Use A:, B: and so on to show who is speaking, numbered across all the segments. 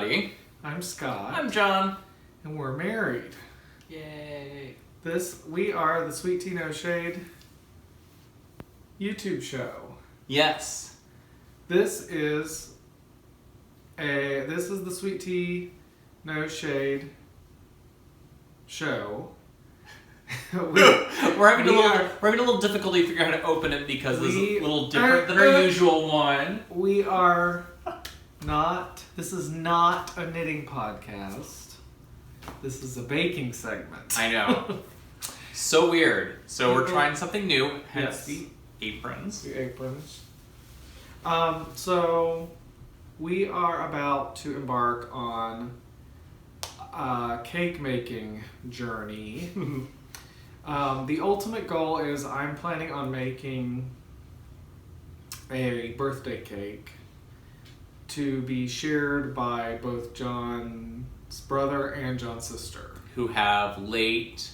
A: everybody.
B: I'm Scott.
A: I'm John.
B: And we're married.
A: Yay.
B: We are the Sweet Tea No Shade YouTube show.
A: Yes.
B: This is the Sweet Tea No Shade show.
A: We're having a little difficulty figuring out how to open it because it's a little different than our usual one.
B: This is not a knitting podcast. This is a baking segment.
A: I know. So weird. So we're trying something new, hence the aprons.
B: The aprons. So we are about to embark on a cake making journey. The ultimate goal is I'm planning on making a birthday cake to be shared by both John's brother and John's sister,
A: who have late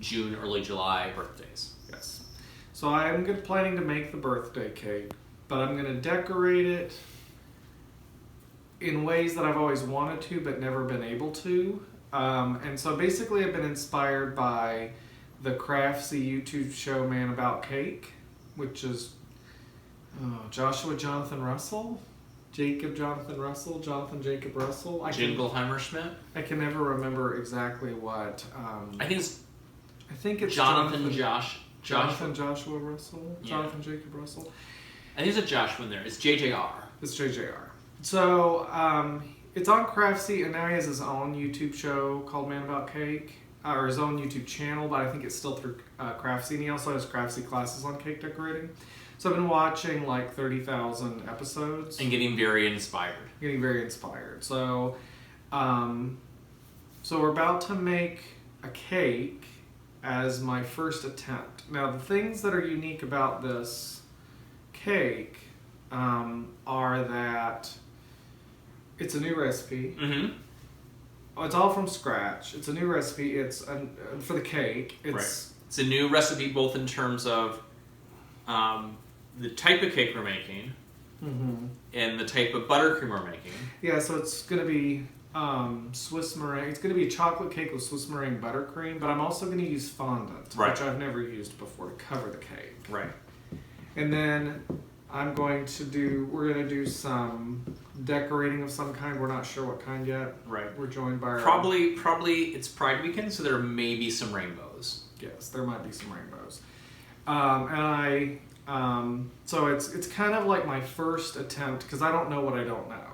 A: June, early July birthdays.
B: Yes. So I'm planning to make the birthday cake, but I'm going to decorate it in ways that I've always wanted to but never been able to. And so basically I've been inspired by the Craftsy YouTube show Man About Cake, which is Jonathan Russell, Jonathan Jacob Russell.
A: Jingleheimer Schmidt?
B: I can never remember exactly what.
A: I think it's
B: Jonathan
A: Joshua
B: Russell.
A: Yeah.
B: Jonathan Jacob Russell.
A: I think there's a Joshua in there. It's JJR.
B: It's JJR. So it's on Craftsy, and now he has his own YouTube show called Man About Cake, or his own YouTube channel, but I think it's still through Craftsy, and he also has Craftsy classes on cake decorating. So I've been watching like 30,000 episodes.
A: And getting very inspired.
B: So, so we're about to make a cake as my first attempt. Now, the things that are unique about this cake are that it's a new recipe.
A: Mm-hmm.
B: It's all from scratch. It's a new recipe. It's for the cake.
A: It's a new recipe both in terms of the type of cake we're making and the type of buttercream we're making.
B: Yeah, so it's going to be Swiss meringue. It's going to be a chocolate cake with Swiss meringue buttercream, but I'm also going to use fondant, which I've never used before, to cover the cake.
A: Right.
B: And then we're going to do some decorating of some kind. We're not sure what kind yet.
A: Right.
B: We're joined by
A: Probably it's Pride weekend, so there may be some rainbows.
B: Yes, there might be some rainbows. So it's kind of like my first attempt, because I don't know what I don't know.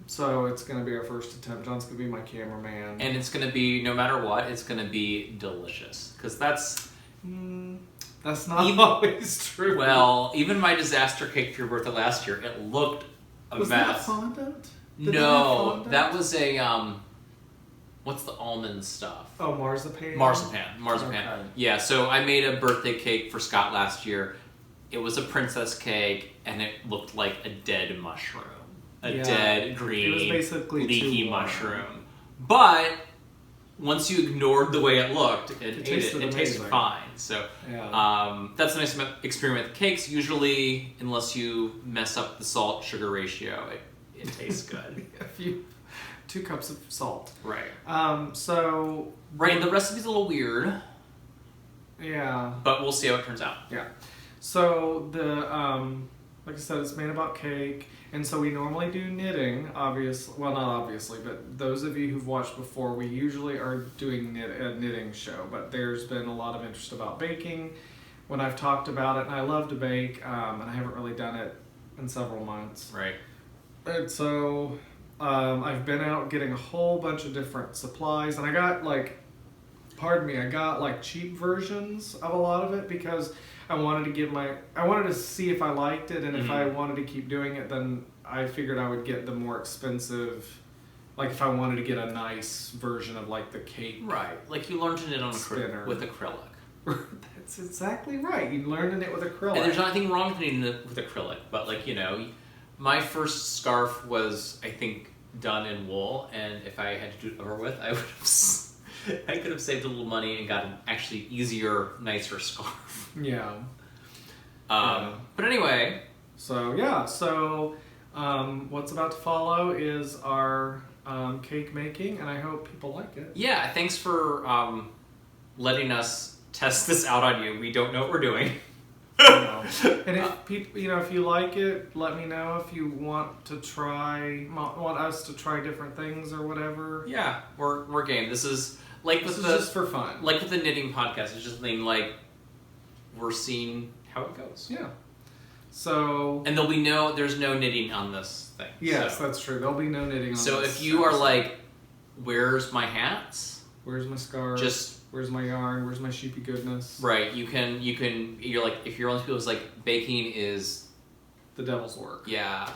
B: So it's going to be our first attempt. John's going to be my cameraman.
A: And it's going to be, no matter what, it's going to be delicious. Because that's
B: not always true.
A: Well, even my disaster cake for your birthday last year, it looked a mess.
B: Was that fondant?
A: No, that was a, what's the almond stuff?
B: Oh, marzipan?
A: Marzipan.
B: Okay.
A: Yeah, so I made a birthday cake for Scott last year. It was a princess cake, and it looked like a dead mushroom. Dead, green,
B: it was basically
A: leaky mushroom. But once you ignored the way it looked, it tasted fine. So that's a nice experiment with cakes. Usually, unless you mess up the salt-sugar ratio, it tastes good.
B: 2 cups of salt.
A: Right.
B: The
A: recipe's a little weird.
B: Yeah.
A: But we'll see how it turns out.
B: Yeah. So like I said, it's made about cake, and so we normally do knitting. Well, not obviously, but those of you who've watched before, we usually are doing a knitting show. But there's been a lot of interest about baking when I've talked about it, and I love to bake, and I haven't really done it in several months.
A: Right.
B: And so I've been out getting a whole bunch of different supplies, and I got cheap versions of a lot of it, because I wanted to see if I liked it, and if I wanted to keep doing it, then I figured I would get the more expensive, like if I wanted to get a nice version of like the cake.
A: Right, like you learned to knit on with acrylic.
B: That's exactly right. You learn to knit with acrylic.
A: And there's nothing wrong with knitting with acrylic, but my first scarf was, I think, done in wool, and if I had to do it over with, I could have saved a little money and got an actually easier, nicer scarf.
B: Yeah.
A: But anyway.
B: So What's about to follow is our cake making, and I hope people like it.
A: Yeah, thanks for letting us test this out on you. We don't know what we're doing.
B: And if people, if you like it, let me know if you want us to try different things or whatever.
A: Yeah, we're game. This is just for fun. Like with the knitting podcast, it's just like we're seeing how it goes.
B: Yeah. So
A: and there's no knitting on this thing.
B: Yes, that's true. There'll be no knitting on this.
A: So if you are like, where's my hats?
B: Where's my scarves? Where's my yarn? Where's my sheepy goodness?
A: Right. You're like, if you're one of those people who's like, baking is
B: the devil's work.
A: Yeah.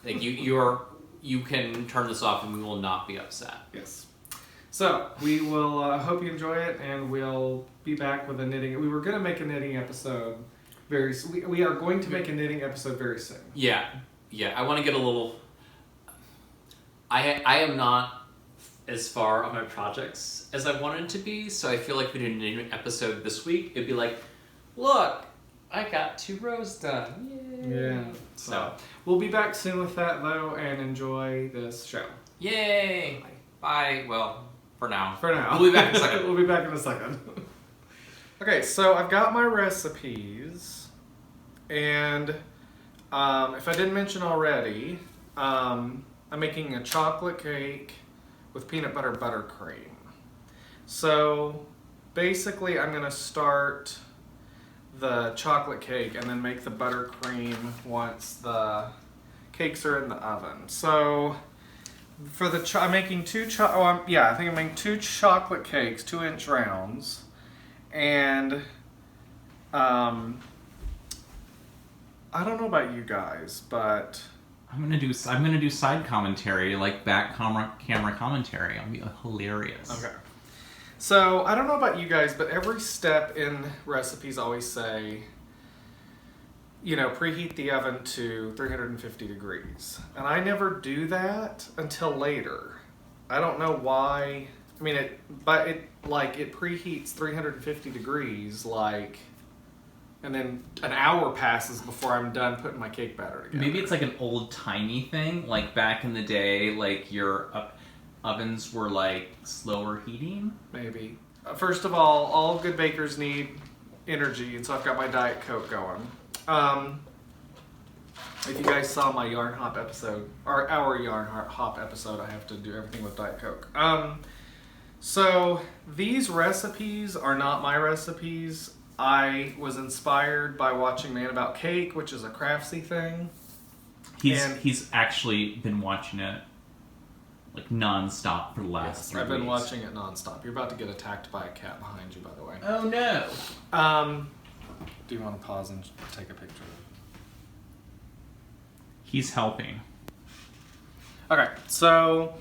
A: Like you can turn this off and we will not be upset.
B: Yes. So we will hope you enjoy it, and we'll be back with a knitting. We were going to make a knitting episode we are going to make a knitting episode very soon.
A: Yeah. I want to get a little. I am not as far on my projects as I wanted to be, so I feel like if we did a knitting episode this week, it'd be like, look, I got 2 rows done. Yay.
B: Yeah. So we'll be back soon with that though, and enjoy this show.
A: Yay! Bye. Well, for now.
B: We'll be back in a second. Okay, so I've got my recipes, and if I didn't mention already, I'm making a chocolate cake with peanut butter buttercream. So basically I'm going to start the chocolate cake and then make the buttercream once the cakes are in the oven. So for I'm making I think I'm making 2 chocolate cakes, 2-inch rounds, and I don't know about you guys, but
C: I'm gonna do side commentary, like back camera commentary. I'll be hilarious.
B: Okay. So I don't know about you guys, but every step in recipes always say, preheat the oven to 350 degrees. And I never do that until later. I don't know why. I mean, it preheats 350 degrees, and then an hour passes before I'm done putting my cake batter together.
C: Maybe it's like an old-timey thing, like back in the day, like your ovens were like slower heating.
B: Maybe. First of all good bakers need energy, and so I've got my Diet Coke going. If you guys saw my Yarn Hop episode, or our Yarn Hop episode, I have to do everything with Diet Coke. So these recipes are not my recipes. I was inspired by watching Man About Cake, which is a craftsy thing.
C: He's actually been watching it like non-stop for the last 3 weeks.
B: I've been watching it non-stop. You're about to get attacked by a cat behind you, by the way.
C: Oh no.
B: Do you want to pause and take a picture?
C: He's helping.
B: Okay, so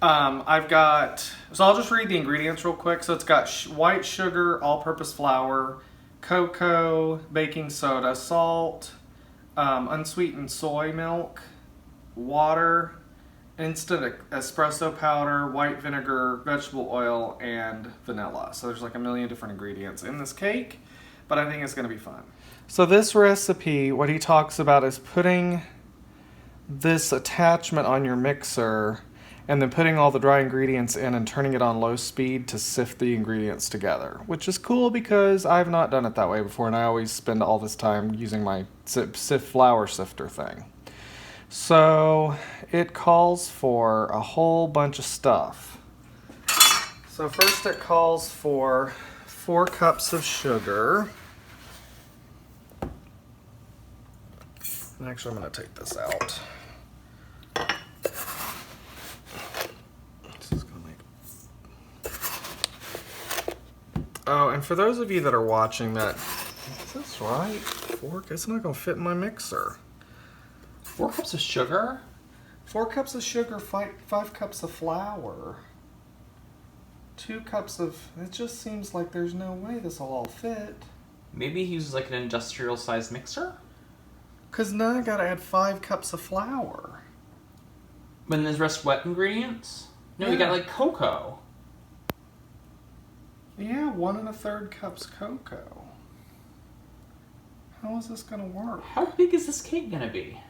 B: I'll just read the ingredients real quick. So it's got white sugar, all-purpose flour, cocoa, baking soda, salt, unsweetened soy milk, water, instant espresso powder, white vinegar, vegetable oil, and vanilla. So there's like a million different ingredients in this cake, but I think it's going to be fun. So this recipe, what he talks about is putting this attachment on your mixer and then putting all the dry ingredients in and turning it on low speed to sift the ingredients together, which is cool because I've not done it that way before, and I always spend all this time using my sift flour sifter thing. So it calls for a whole bunch of stuff. So first it calls for 4 cups of sugar. And actually, I'm going to take this out. Oh, and for those of you that are watching that, is this right? 4? It's not going to fit in my mixer.
C: 4 cups of sugar?
B: 4 cups of sugar, 5 cups of flour. 2 cups of... It just seems like there's no way this will all fit.
C: Maybe he uses like an industrial-sized mixer?
B: Because now I got to add 5 cups of flour.
C: When there's rest wet ingredients? No,
B: Yeah.
C: you got like cocoa.
B: Yeah, 1 1/3 cups cocoa. How is this going to work?
C: How big is this cake gonna be?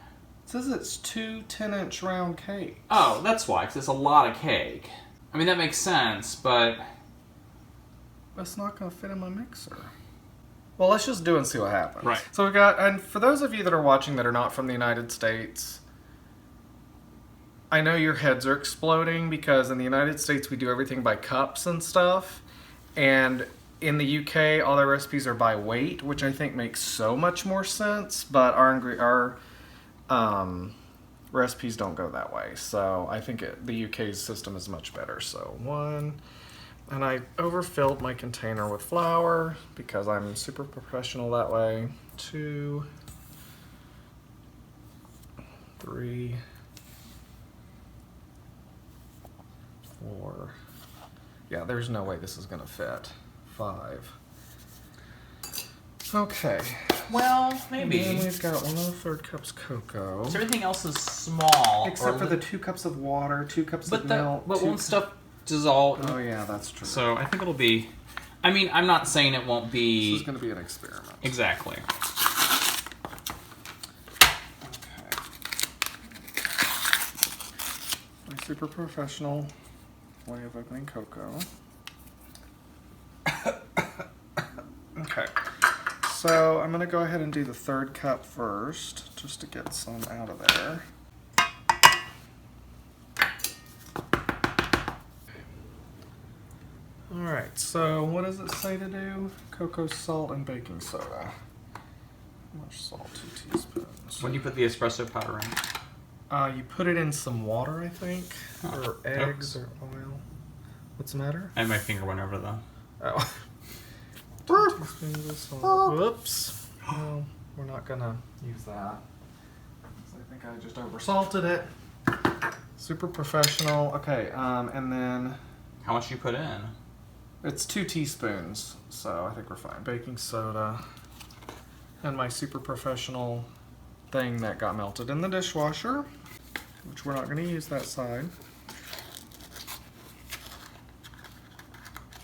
B: says it's 2 10-inch round cakes.
C: Oh, that's why, because it's a lot of cake. I mean, that makes sense, but...
B: It's not going to fit in my mixer. Well, let's just do it and see what happens.
C: Right.
B: So we got, and for those of you that are watching that are not from the United States, I know your heads are exploding because in the United States we do everything by cups and stuff. And in the UK, all their recipes are by weight, which I think makes so much more sense. But our recipes don't go that way. So I think the UK's system is much better. So 1, and I overfilled my container with flour because I'm super professional that way. 2, 3, 4. Yeah, there's no way this is gonna fit. 5. Okay.
C: Well, maybe.
B: And then we've got 1/3 cups cocoa.
C: So everything else is small.
B: Except for the 2 cups of water, 2 cups of milk.
C: But won't stuff dissolve?
B: Oh yeah, that's true.
C: So I think it'll be... I mean, I'm not saying it won't be...
B: This is gonna be an experiment.
C: Exactly.
B: Okay. My super professional way of opening cocoa. Okay. So I'm gonna go ahead and do the 3rd cup first, just to get some out of there. Alright, so what does it say to do? Cocoa, salt, and baking soda. How much salt? 2 teaspoons.
C: When do you put the espresso powder in?
B: You put it in some water, I think,
C: Oh.
B: or eggs or oil. What's the matter?
C: And my finger went over the...
B: Oh. 2 teaspoons of salt. Whoops. No, we're not gonna use that. I think I just oversalted it. Super professional. Okay, and then...
C: How much do you put in?
B: It's 2 teaspoons, so I think we're fine. Baking soda. And my super professional thing that got melted in the dishwasher, which we're not going to use that side.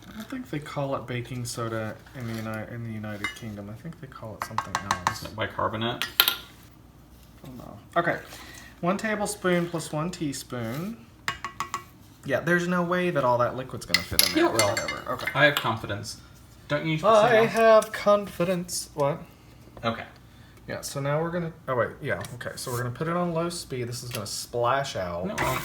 B: I don't think they call it baking soda in the United Kingdom. I think they call it something else.
C: Bicarbonate?
B: I don't know. Okay, 1 tablespoon plus 1 teaspoon. Yeah, there's no way that all that liquid's gonna fit in there.
C: Yeah, well,
B: whatever. Okay.
C: I have confidence. Don't you need to put something
B: I
C: else?
B: have confidence. What?
C: Okay.
B: Yeah, so now we're gonna... Oh, wait. Yeah, okay. So we're gonna put it on low speed. This is gonna splash out.
C: No, well.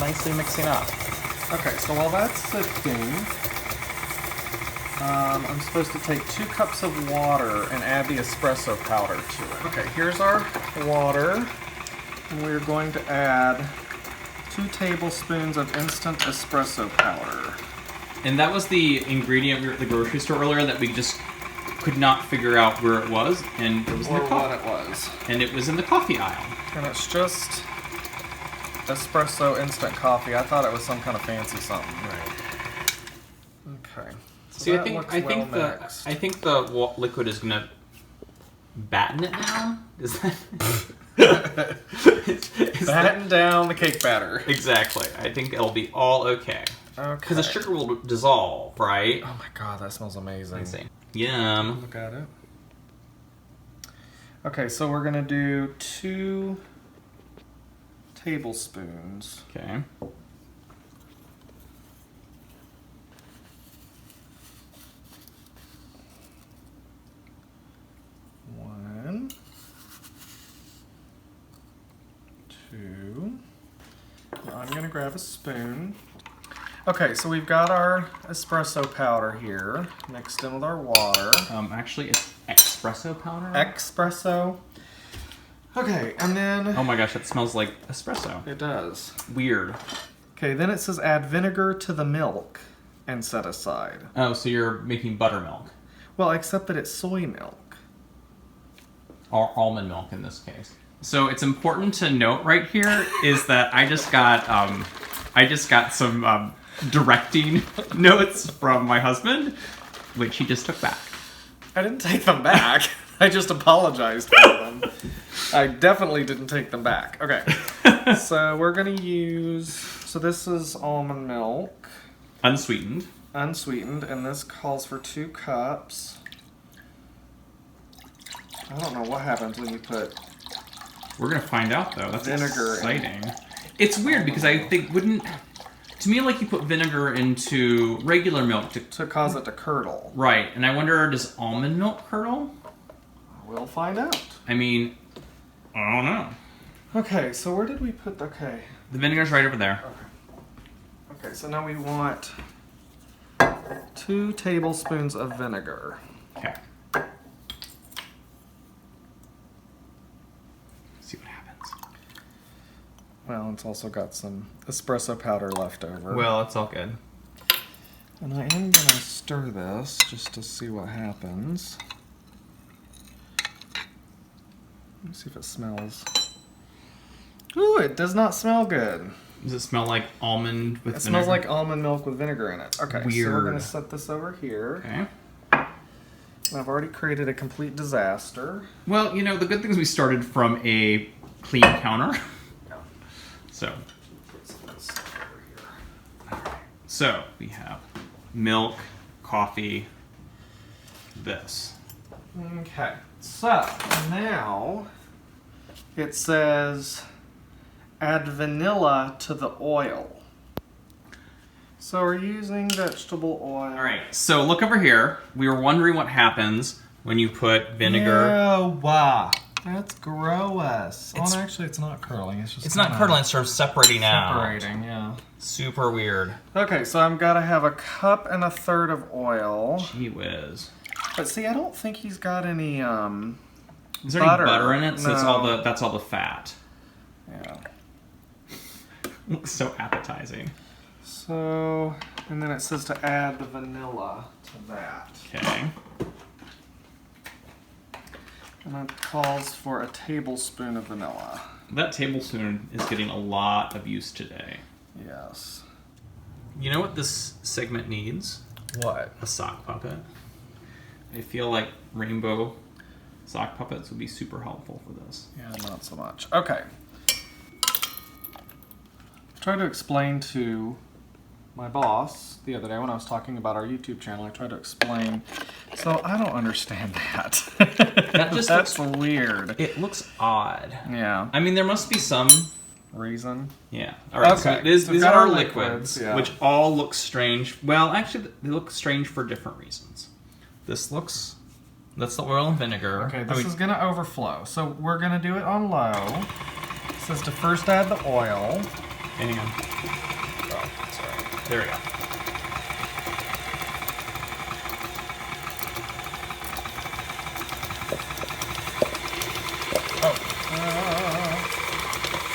C: Nicely mixing up.
B: Okay, so while that's sifting, I'm supposed to take 2 cups of water and add the espresso powder to it. Okay, here's our water. And we're going to add 2 tablespoons of instant espresso powder.
C: And that was the ingredient we were at the grocery store earlier that we just could not figure out where it was, and it was in the
B: what it was.
C: And it was in the coffee aisle.
B: And it's just espresso instant coffee. I thought it was some kind of fancy something.
C: Right.
B: Okay. So
C: See,
B: that
C: I
B: looks
C: think
B: well mixed.
C: the liquid is gonna batten it down. Is that?
B: Batten down the cake batter.
C: Exactly. I think it'll be all okay.
B: Okay.
C: Because the sugar will dissolve, right?
B: Oh my god, that smells amazing.
C: Let's see. Yum.
B: Look at it. Okay, so we're gonna do 2 tablespoons.
C: Okay.
B: One, 2. Now I'm gonna grab a spoon. Okay, so we've got our espresso powder here mixed in with our water.
C: Actually, it's espresso powder.
B: Espresso. Okay, and then...
C: Oh my gosh, that smells like espresso.
B: It does.
C: Weird.
B: Okay, then it says add vinegar to the milk and set aside.
C: Oh, so you're making buttermilk.
B: Well, except that it's soy milk.
C: Or almond milk in this case. So it's important to note right here is that I just got some directing notes from my husband, which he just took back.
B: I didn't take them back. I just apologized for them. I definitely didn't take them back. Okay. So we're going to use... So this is almond milk.
C: Unsweetened.
B: Unsweetened. And this calls for 2 cups. I don't know what happens when you put...
C: We're gonna find out though. That's
B: vinegar
C: exciting. It's weird because I think to me, like, you put vinegar into regular milk
B: to cause it to curdle.
C: Right, and I wonder, does almond milk curdle?
B: We'll find out.
C: I mean, I don't know.
B: Okay, so where did we put... Okay.
C: The vinegar's right over there.
B: Okay, so now we want 2 tablespoons of vinegar.
C: Okay. See what happens.
B: Well, it's also got some espresso powder left over.
C: Well, it's all good.
B: And I am going to stir this just to see what happens. Let me see if it smells. Ooh, it does not smell good.
C: Does it smell like almond with vinegar?
B: It smells like almond milk with vinegar in it. Okay,
C: Weird.
B: so we're going to set this over here.
C: Okay.
B: And I've already created a complete disaster.
C: Well, you know, the good thing is we started from a clean counter. So. So, we have milk, coffee, this.
B: Okay, so now it says add vanilla to the oil. So we're using vegetable oil.
C: All right, so look over here. We were wondering what happens when you put vinegar.
B: Oh, wow. That's gross. Oh, actually, it's not curling.
C: It's not curdling, it's sort of separating out.
B: Separating, yeah.
C: Super weird.
B: Okay, so I'm gonna have 1.33 cups of oil.
C: Gee whiz.
B: But see, I don't think he's got any
C: Is there any butter in it? So
B: No.
C: that's all the fat.
B: Yeah.
C: Looks so appetizing.
B: So, and then it says to add the vanilla to that.
C: Okay.
B: And it calls for 1 tablespoon of vanilla.
C: That tablespoon is getting a lot of use today.
B: Yes.
C: You know what this segment needs?
B: What?
C: A sock puppet. I feel like rainbow sock puppets would be super helpful for this.
B: Yeah, not so much. Okay. Try to explain to my boss the other day when I was talking about our YouTube channel. I tried to explain. So I don't understand that.
C: That just
B: That's
C: looks
B: weird.
C: It looks odd.
B: Yeah.
C: I mean, there must be some
B: Reason.
C: Yeah. All right.
B: Okay.
C: So these
B: We've
C: are
B: got
C: our
B: our
C: liquids,
B: yeah.
C: which all look strange. Well, actually, they look strange for different reasons. This looks. That's the oil and vinegar.
B: Okay, this is gonna overflow. So we're gonna do it on low. It says to first add the oil.
C: Hang on.
B: Oh, that's right.
C: There we go.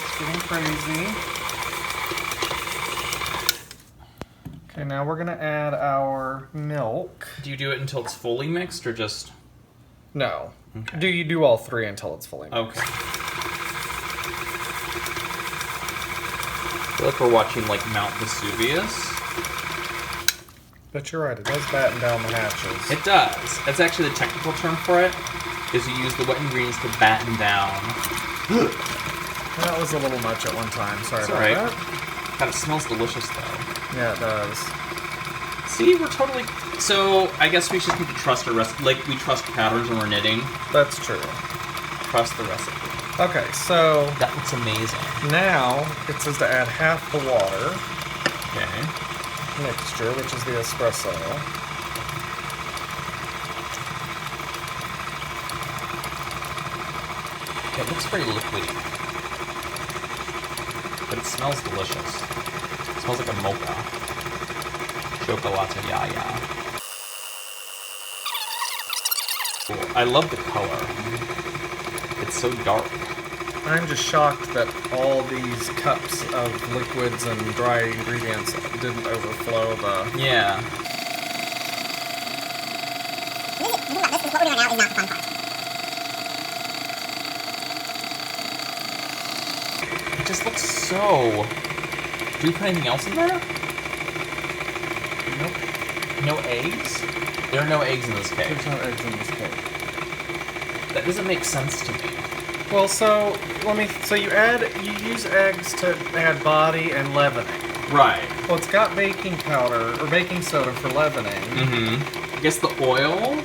B: It's getting crazy. Okay, now we're gonna add our milk.
C: Do you do it until it's fully mixed, or just?
B: No.
C: Okay.
B: Do you do all three until it's fully mixed?
C: Okay. I feel like we're watching like Mount Vesuvius.
B: But you're right, it does batten down the hatches.
C: It does. That's actually the technical term for it. Is you use the wet ingredients to batten down.
B: That was a little much at one time. Sorry
C: It's
B: about
C: alright.
B: that.
C: God, it smells delicious though.
B: Yeah, it does.
C: See, we're totally. So I guess we just need to trust our recipe. Like we trust patterns when we're knitting.
B: That's true.
C: Trust the recipe.
B: Okay, so
C: That looks amazing.
B: now it says to add half the water
C: Okay.
B: mixture, which is the espresso.
C: It looks very liquidy, but it smells delicious. It smells like a mocha. Chocolate yaya. Cool. I love the color. It's so dark.
B: I'm just shocked that all these cups of liquids and dry ingredients didn't overflow the...
C: Yeah.
D: What we're doing now is not the fun part.
C: It just looks so... Do we put anything else in there?
B: Nope.
C: No eggs? There are no eggs in this cake.
B: There's no eggs in this cake.
C: That doesn't make sense to me.
B: Well, so you use eggs to add body and leavening.
C: Right.
B: Well, it's got baking powder or baking soda for leavening.
C: Mm-hmm. I guess the oil?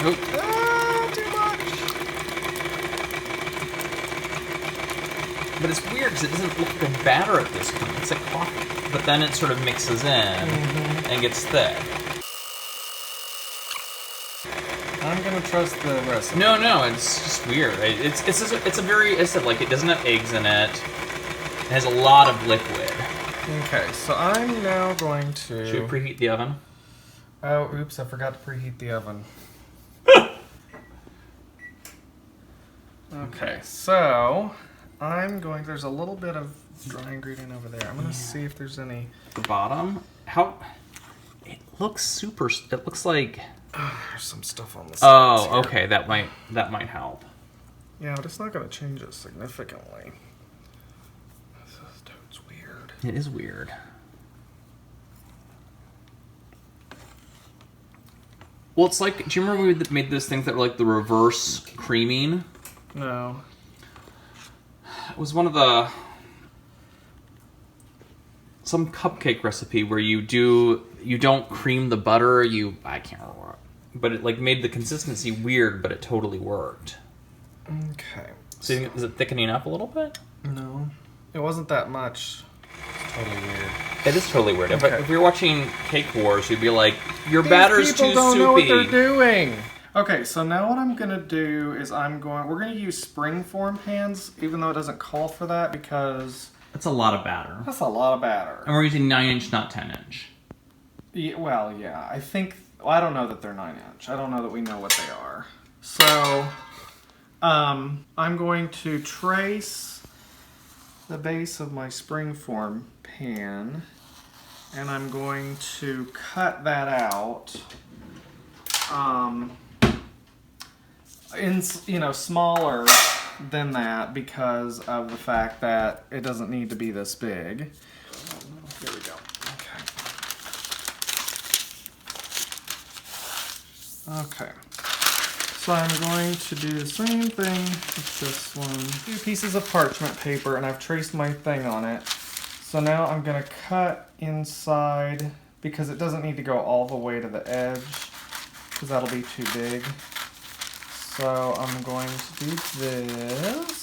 C: Nope.
B: Too much.
C: But it's weird because it doesn't look like batter at this point. It's like coffee. But then it sort of mixes in and gets thick.
B: I'm gonna trust the recipe.
C: No, it's just weird. It's a very, I said, like, it doesn't have eggs in it. It has a lot of liquid.
B: Okay, so I'm now going to...
C: Should we preheat the oven?
B: Oh, oops, I forgot to preheat the oven. Okay, so I'm going... There's a little bit of dry ingredient over there. I'm going to see if there's any...
C: The bottom? How... It looks super... It looks like...
B: there's some stuff on the sides here.
C: Okay, that might help.
B: Yeah, but it's not going to change it significantly. It's weird.
C: It is weird. Well, it's like... Do you remember we made those things that were like the reverse creaming?
B: No.
C: It was one of the... Some cupcake recipe where you don't cream the butter, I can't remember. But it like made the consistency weird, but it totally worked.
B: Okay.
C: So is it thickening up a little bit?
B: No. It wasn't that much. It's totally weird.
C: It is totally weird.
B: Okay.
C: If we were watching Cake Wars, you'd be like, your batter's too soupy.
B: These people don't know what they're doing. Okay, so now what I'm gonna do is we're gonna use springform pans, even though it doesn't call for that because
C: That's a lot of batter.
B: that's a lot of batter.
C: And we're using 9-inch, not 10-inch.
B: Yeah, well, yeah, I don't know that they're 9-inch. I don't know that we know what they are. So, I'm going to trace the base of my springform pan, and I'm going to cut that out. Smaller than that because of the fact that it doesn't need to be this big. Here we go. Okay. So I'm going to do the same thing with this one. 2 pieces of parchment paper, and I've traced my thing on it. So now I'm going to cut inside because it doesn't need to go all the way to the edge because that'll be too big. So I'm going to do this.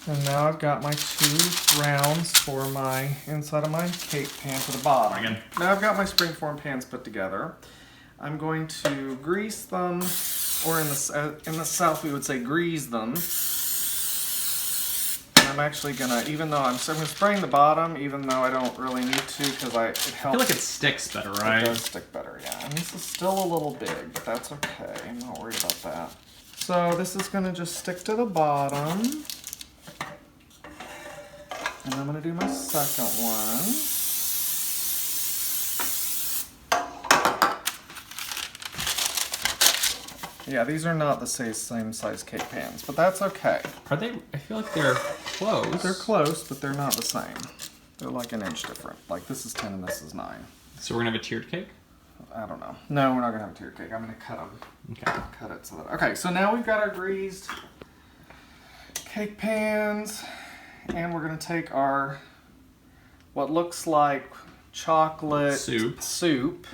B: And now I've got my 2 rounds for my inside of my cake pan for the bottom.
C: Again.
B: Now I've got my springform pans put together. I'm going to grease them, or in the South we would say grease them. And I'm actually gonna, even though I'm spraying the bottom, even though I don't really need to, because it helps.
C: I feel like it sticks better, right?
B: It does stick better, yeah. And this is still a little big, but that's okay. I'm not worried about that. So this is gonna just stick to the bottom. And I'm gonna do my second one. Yeah, these are not the same size cake pans, but that's okay.
C: Are they? I feel like they're close.
B: They're close, but they're not the same. They're like an inch different. Like this is 10 and this is 9.
C: So we're gonna have a tiered cake?
B: I don't know. No, we're not gonna have a tiered cake. I'm gonna cut them.
C: Okay.
B: Cut it so that. Okay, so now we've got our greased cake pans, and we're gonna take our what looks like chocolate soup,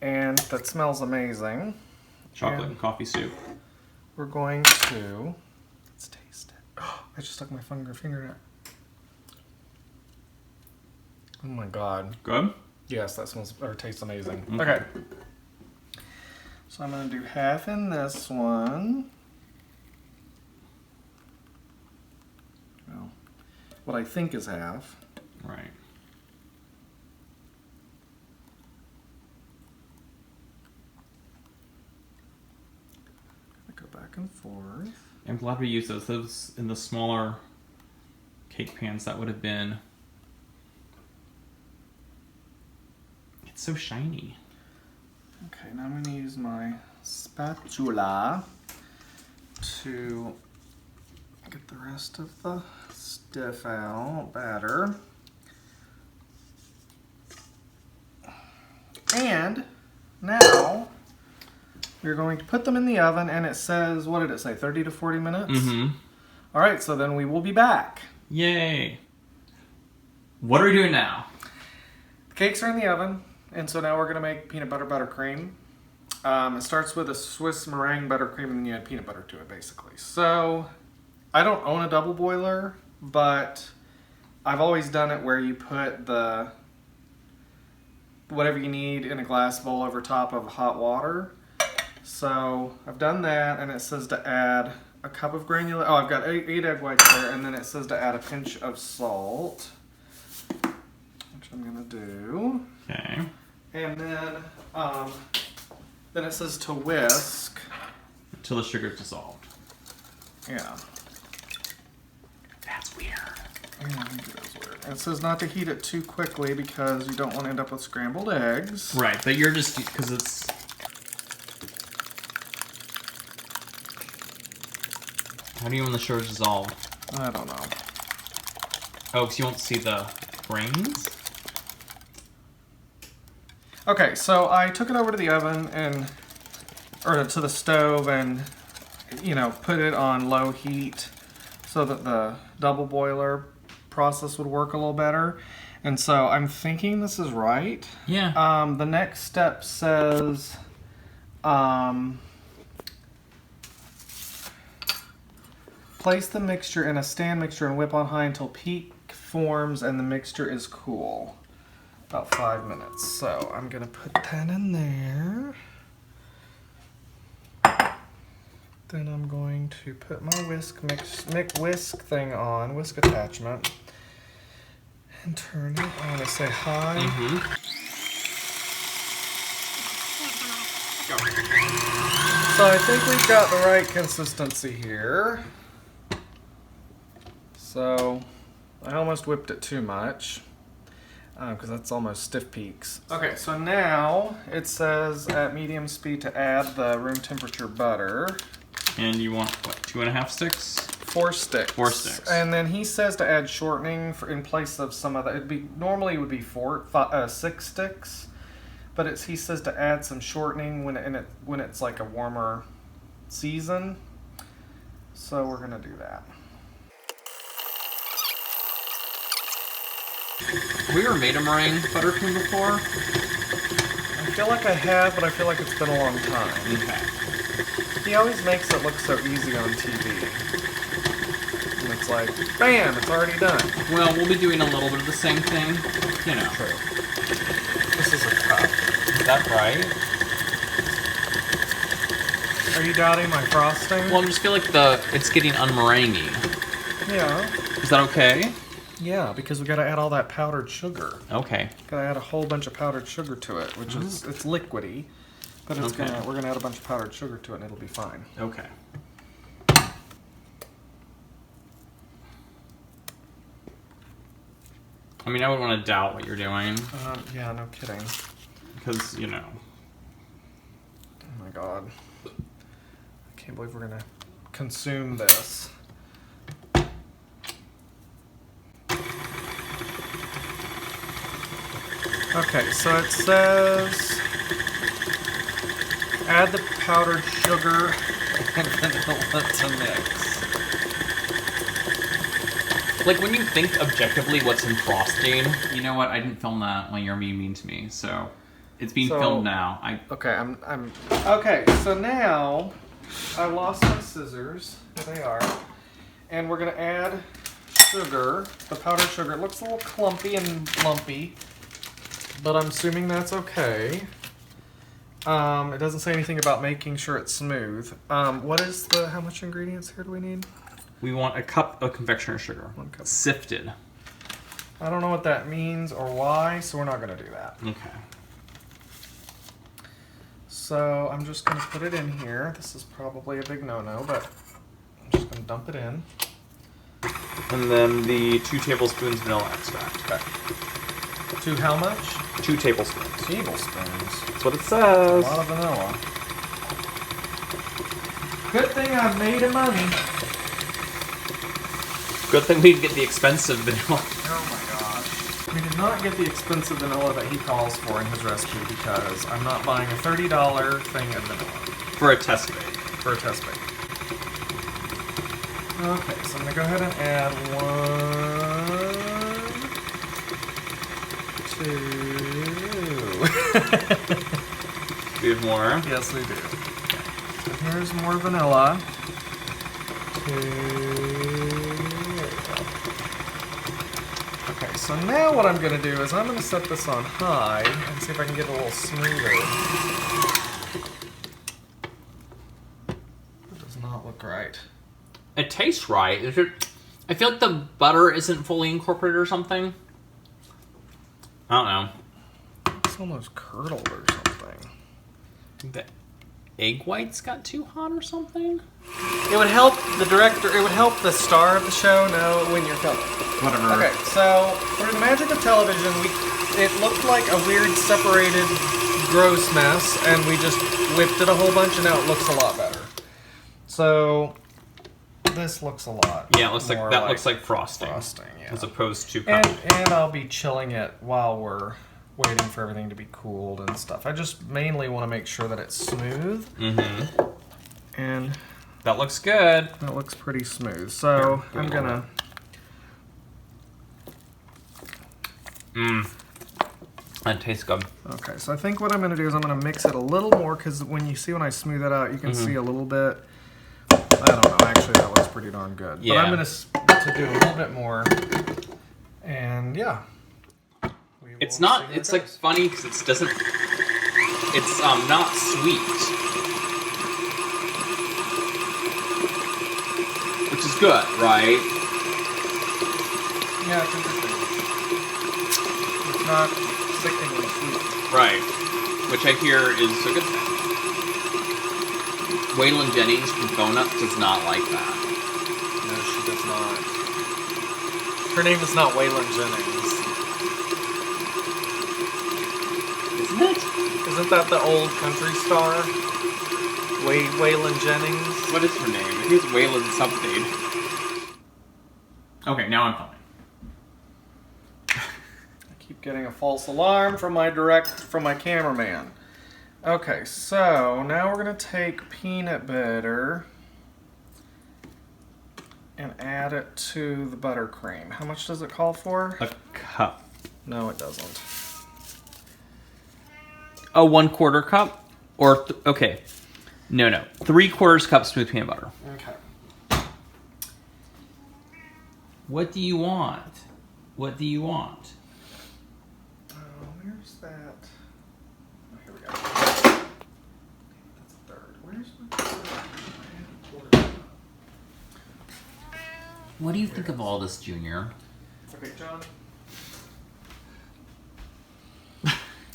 B: and that smells amazing.
C: Chocolate and coffee soup.
B: We're going to let's taste it. Oh, I just stuck my finger in it. Oh my god.
C: Good?
B: Yes, that smells or tastes amazing. Okay. So I'm going to do half in this one. Well, what I think is half.
C: Right.
B: I go back and forth.
C: I'm glad we used those. Those in the smaller cake pans, that would have been... It's so shiny.
B: Okay, now I'm going to use my spatula to get the rest of the stuff out, batter. And now we're going to put them in the oven, and it says, what did it say, 30 to 40 minutes?
C: Mm-hmm.
B: All right, so then we will be back.
C: Yay. What are we doing now?
B: The Cakes are in the oven, and so now we're gonna make peanut butter buttercream. It starts with a Swiss meringue buttercream, and then you add peanut butter to it, basically. So, I don't own a double boiler, but I've always done it where you put the whatever you need in a glass bowl over top of hot water. So, I've done that, and it says to add a cup of granulated. Oh, I've got 8 egg whites there, and then it says to add a pinch of salt, which I'm gonna do.
C: Okay.
B: And then it says to whisk.
C: Until the sugar's dissolved.
B: Yeah.
C: That's weird.
B: Yeah, I think it is weird. And it says not to heat it too quickly because you don't want to end up with scrambled eggs.
C: Right, but you're just, because it's... How do you know when the sugar's dissolved?
B: I don't know.
C: Oh, because you won't see the grains?
B: Okay, so I took it over to the oven or to the stove and, you know, put it on low heat so that the double boiler process would work a little better. And so I'm thinking this is right.
C: Yeah.
B: The next step says, place the mixture in a stand mixture and whip on high until peak forms and the mixture is cool. About 5 minutes. So I'm gonna put that in there. Then I'm going to put my whisk attachment, and turn it on to say hi. So I think we've got the right consistency here. So I almost whipped it too much. Because that's almost stiff peaks. Okay, so now it says at medium speed to add the room temperature butter.
C: And you want, what, 2.5 sticks?
B: 4 sticks.
C: 4 sticks.
B: And then he says to add shortening in place of some of the, normally it would be 6 sticks, but he says to add some shortening when it's like a warmer season. So we're gonna do that.
C: Have we ever made a meringue buttercream before?
B: I feel like I have, but I feel like it's been a long time.
C: Okay.
B: He always makes it look so easy on TV. And it's like, bam, it's already done.
C: Well, we'll be doing a little bit of the same thing, you know.
B: True. This is a cup.
C: Is that right?
B: Are you doubting my frosting?
C: Well, I just feel like it's getting unmeringuey.
B: Yeah.
C: Is that okay?
B: Yeah, because we gotta add all that powdered sugar.
C: Okay.
B: Gotta add a whole bunch of powdered sugar to it, which is, it's liquidy. But it's we're gonna add a bunch of powdered sugar to it and it'll be fine.
C: Okay. I mean, I wouldn't want to doubt what you're doing.
B: Yeah, no kidding.
C: Because, you know.
B: Oh my god. I can't believe we're gonna consume this. Okay, so it says add the powdered sugar and vanilla to mix.
C: Like, when you think objectively what's in frosting... You know what? I didn't film that when you were being mean to me, so... It's being filmed now.
B: Okay, Okay, so now I lost my scissors. There they are. And we're gonna add sugar, the powdered sugar. It looks a little clumpy and lumpy, but I'm assuming that's okay. It doesn't say anything about making sure it's smooth. How much ingredients here do we need?
C: We want a cup of confectioner's sugar.
B: 1 cup.
C: Sifted.
B: I don't know what that means or why, so we're not gonna do that.
C: Okay.
B: So I'm just gonna put it in here. This is probably a big no-no, but I'm just gonna dump it in.
C: And then the 2 tablespoons vanilla extract.
B: Okay. 2 how much?
C: 2 tablespoons.
B: Tablespoons.
C: That's what it says.
B: A lot of vanilla. Good thing I've made a money.
C: Good thing we didn't get the expensive vanilla.
B: Oh my gosh. We did not get the expensive vanilla that he calls for in his recipe because I'm not buying a $30 thing of vanilla.
C: For a test bake.
B: For a test bake. Okay, so I'm gonna go ahead and add 1, 2,
C: We have more.
B: Yes, we do. So here's more vanilla. There we go. Okay, so now what I'm going to do is I'm going to set this on high and see if I can get it a little smoother. It does not look right.
A: It tastes right. I feel like the butter isn't fully incorporated or something. I don't know.
B: It's almost curdled or something.
A: The egg whites got too hot or something?
B: It would help the director, it would help the star of the show know when you're filming.
C: Whatever.
B: Okay, so through the magic of television, it looked like a weird separated gross mess, and we just whipped it a whole bunch, and now it looks a lot better. So this looks a lot.
C: Yeah, it looks
B: more
C: that looks like frosting.
B: Frosting, yeah.
C: As opposed to
B: And I'll be chilling it while we're waiting for everything to be cooled and stuff. I just mainly want to make sure that it's smooth.
C: Mm-hmm.
B: And
C: that looks good.
B: that looks pretty smooth. So
C: Here,
B: I'm gonna.
C: That tastes good.
B: Okay, so I think what I'm gonna do is I'm gonna mix it a little more, because when I smooth it out, you can see a little bit. I don't know. Actually, that looks pretty darn good.
C: Yeah.
B: But I'm gonna to do a little bit more. And yeah.
A: It's not. It's like funny because it doesn't. It's not sweet, which is good, right?
B: Yeah, it's interesting. It's not sickeningly sweet.
A: Right. Which I hear is a good thing. Waylon Jennings from Fondant does not like that.
B: No, she does not. Her name is not Waylon Jennings.
A: Isn't it?
B: Isn't that the old country star? Waylon Jennings?
A: What is her name? Maybe it's Waylon something.
C: Okay, now I'm fine.
B: I keep getting a false alarm from my cameraman. Okay, so now we're gonna take peanut butter and add it to the buttercream. How much does it call for?
C: A cup.
B: No, it doesn't.
A: A 1/4 cup, or okay, no, 3/4 cup smooth peanut butter.
B: Okay.
A: What do you want? What do you want?
B: Where's that? Oh, here we go. That's a third. Where's my third?
A: What do you think of all this, Junior?
B: Okay, John.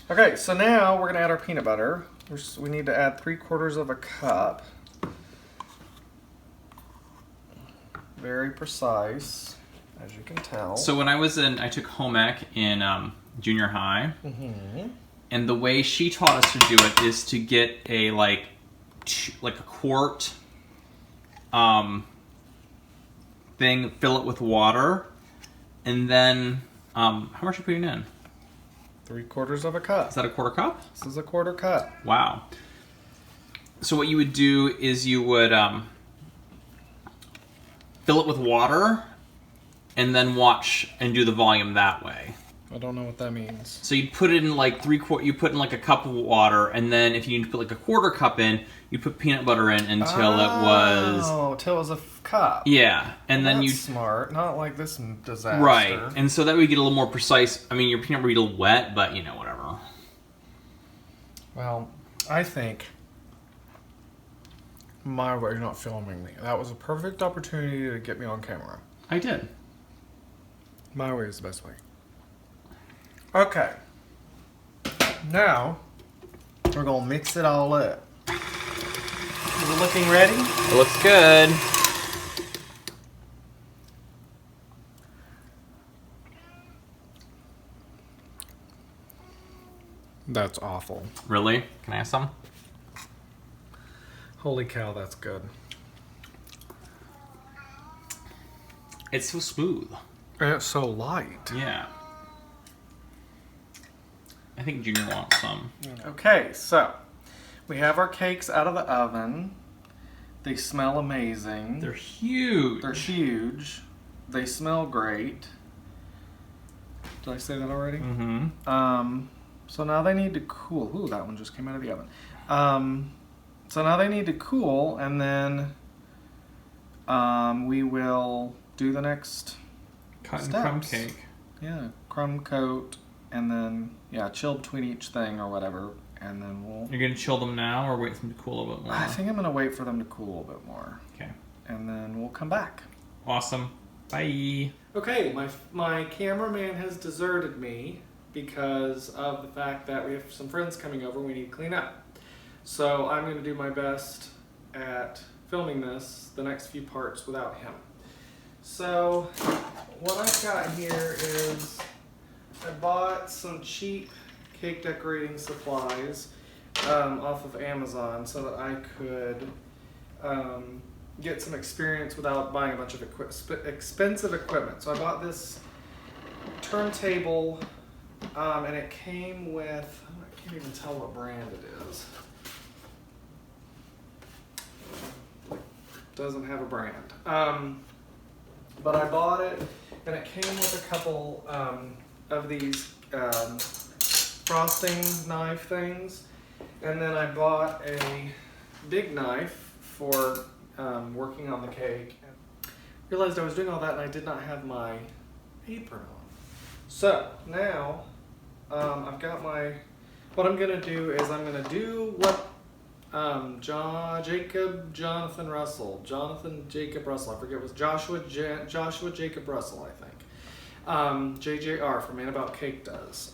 B: Okay, so now we're gonna add our peanut butter. We need to add 3/4 of a cup. Very precise, as you can tell.
C: So when I took home ec in junior high, and the way she taught us to do it is to get a like a quart thing, fill it with water, and then how much are you putting in?
B: 3/4 of a cup.
C: Is that a 1/4 cup?
B: This is a 1/4 cup.
C: Wow. So what you would do is you would fill it with water, and then watch and do the volume that way.
B: I don't know what that means.
C: So you'd put it in like you put in like a cup of water, and then if you need to put like a 1/4 cup in, you put peanut butter in until it was
B: till it was a cup.
C: yeah, and then
B: That's
C: you
B: smart. Not like this disaster.
C: right, and so that way you get a little more precise. I mean, your peanut butter would be a little wet, but you know whatever.
B: Well, I think my way, you're not filming me. That was a perfect opportunity to get me on camera.
C: I did.
B: My way is the best way. Okay. Now, we're going to mix it all up. Is it looking ready?
C: It looks good.
B: That's awful.
C: Really? Can I have some?
B: Holy cow, that's good.
C: It's so smooth.
B: And it's so light.
C: Yeah. I think Junior wants some.
B: Okay, so we have our cakes out of the oven. They smell amazing.
C: They're huge.
B: They're huge. They smell great. Did I say that already?
C: Mm-hmm.
B: So now they need to cool. Ooh, that one just came out of the oven. So now they need to cool, and then we will do the next
C: Cut and
B: steps.
C: crumb cake.
B: Yeah, crumb coat, and then, yeah, chill between each thing or whatever, and then we'll...
C: You're gonna chill them now or wait for them to cool a little bit more?
B: I think I'm gonna wait for them to cool a bit more.
C: Okay.
B: And then we'll come back.
C: Awesome. Bye.
B: Okay, my cameraman has deserted me because of the fact that we have some friends coming over we need to clean up. So I'm going to do my best at filming the next few parts without him. So what I've got here is I bought some cheap cake decorating supplies off of Amazon so that I could get some experience without buying a bunch of expensive equipment. So I bought this turntable, and it came with, I can't even tell what brand it is. Doesn't have a brand. But I bought it, and it came with a couple of these frosting knife things. And then I bought a big knife for working on the cake. Realized I was doing all that and I did not have my apron on. So now I've got what I'm gonna do is I'm gonna do what Jonathan Jacob Russell, I forget, it was Joshua Jacob Russell, I think. JJR from Man About Cake does.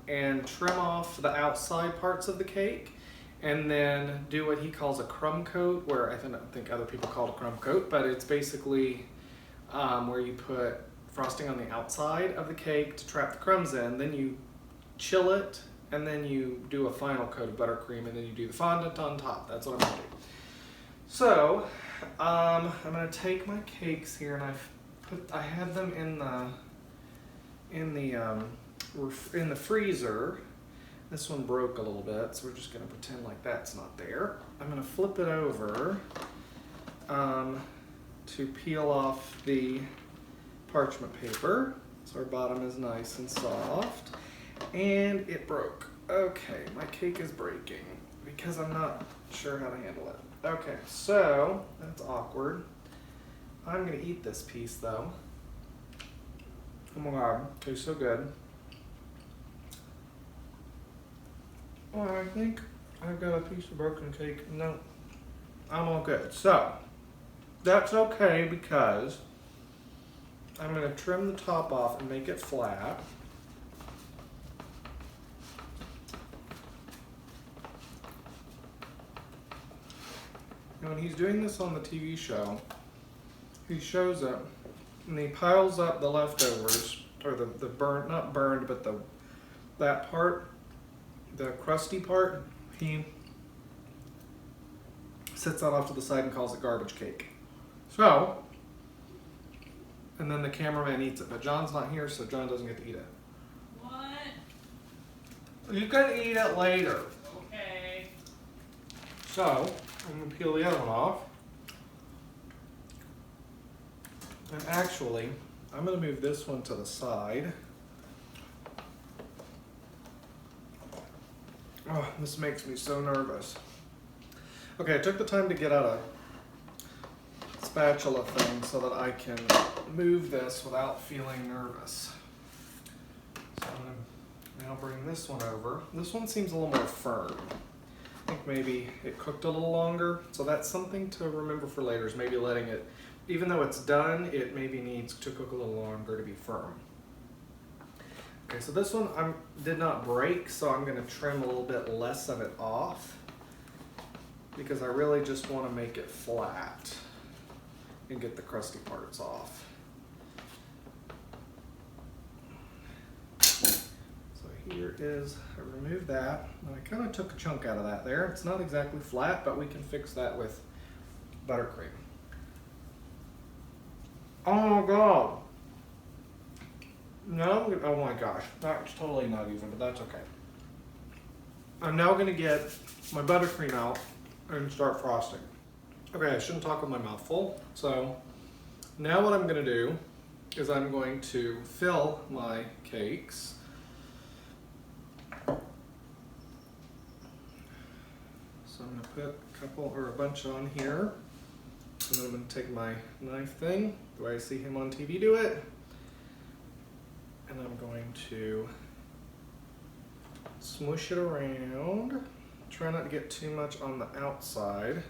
B: And trim off the outside parts of the cake, and then do what he calls a crumb coat, where I think other people call it a crumb coat, but it's basically where you put frosting on the outside of the cake to trap the crumbs in, then you chill it, and then you do a final coat of buttercream, and then you do the fondant on top. That's what I'm gonna do. So I'm gonna take my cakes here, and I had them in the freezer. This one broke a little bit, so we're just gonna pretend like that's not there. I'm gonna flip it over to peel off the parchment paper, so our bottom is nice and soft. And it broke. Okay, my cake is breaking because I'm not sure how to handle it. Okay, so that's awkward. I'm gonna eat this piece though. Oh my god, it tastes so good. Oh, I think I've got a piece of broken cake. No, I'm all good. So that's okay because I'm gonna trim the top off and make it flat. Now, when he's doing this on the TV show, he shows it and he piles up the leftovers, or the burnt, not burned, but that part, the crusty part, he sets that off to the side and calls it garbage cake. So, and then the cameraman eats it, but John's not here, so John doesn't get to eat it.
A: What?
B: You can eat it later.
A: Okay.
B: So, I'm gonna peel the other one off. And actually, I'm gonna move this one to the side. Oh, this makes me so nervous. Okay, I took the time to get out a spatula thing so that I can move this without feeling nervous. So I'm gonna now bring this one over. This one seems a little more firm. I think maybe it cooked a little longer, so that's something to remember for later, is maybe letting it, even though it's done, it maybe needs to cook a little longer to be firm. Okay, so this one did not break, so I'm gonna trim a little bit less of it off because I really just wanna make it flat and get the crusty parts off. Here is, I removed that, and I kind of took a chunk out of that there. It's not exactly flat, but we can fix that with buttercream. Oh my god! No, oh my gosh, that's totally not even, but that's okay. I'm now gonna get my buttercream out and start frosting. Okay, I shouldn't talk with my mouth full, so now what I'm gonna do is I'm going to fill my cakes put a couple or a bunch on here. And then I'm going to take my knife thing, the way I see him on TV do it. And I'm going to smoosh it around. Try not to get too much on the outside,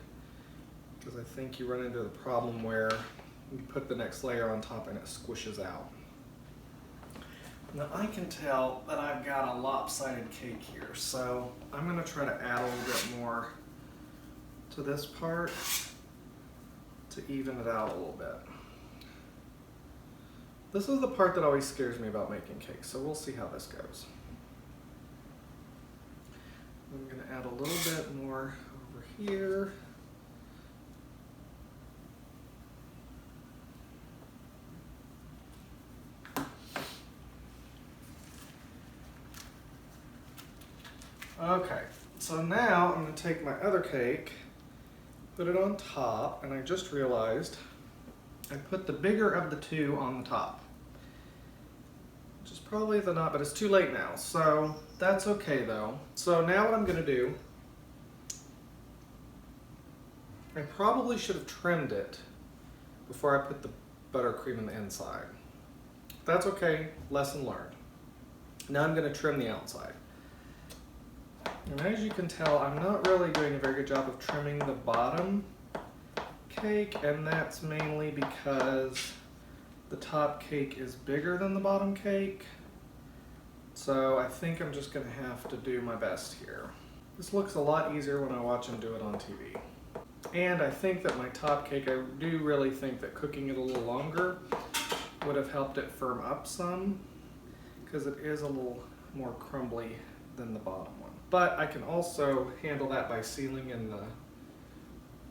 B: because I think you run into the problem where you put the next layer on top and it squishes out. Now I can tell that I've got a lopsided cake here, so I'm going to try to add a little bit more to this part to even it out a little bit. This is the part that always scares me about making cakes, so we'll see how this goes. I'm going to add a little bit more over here. Okay, so now I'm going to take my other cake, put it on top, and I just realized I put the bigger of the two on the top. Which is probably the not, but it's too late now, so that's okay though. So now what I'm going to do, I probably should have trimmed it before I put the buttercream in the inside. That's okay, lesson learned. Now I'm going to trim the outside. And as you can tell, I'm not really doing a very good job of trimming the bottom cake, and that's mainly because the top cake is bigger than the bottom cake. So I think I'm just going to have to do my best here. This looks a lot easier when I watch him do it on TV. And I think that my top cake, I do really think that cooking it a little longer would have helped it firm up some, because it is a little more crumbly than the bottom one. But I can also handle that by sealing in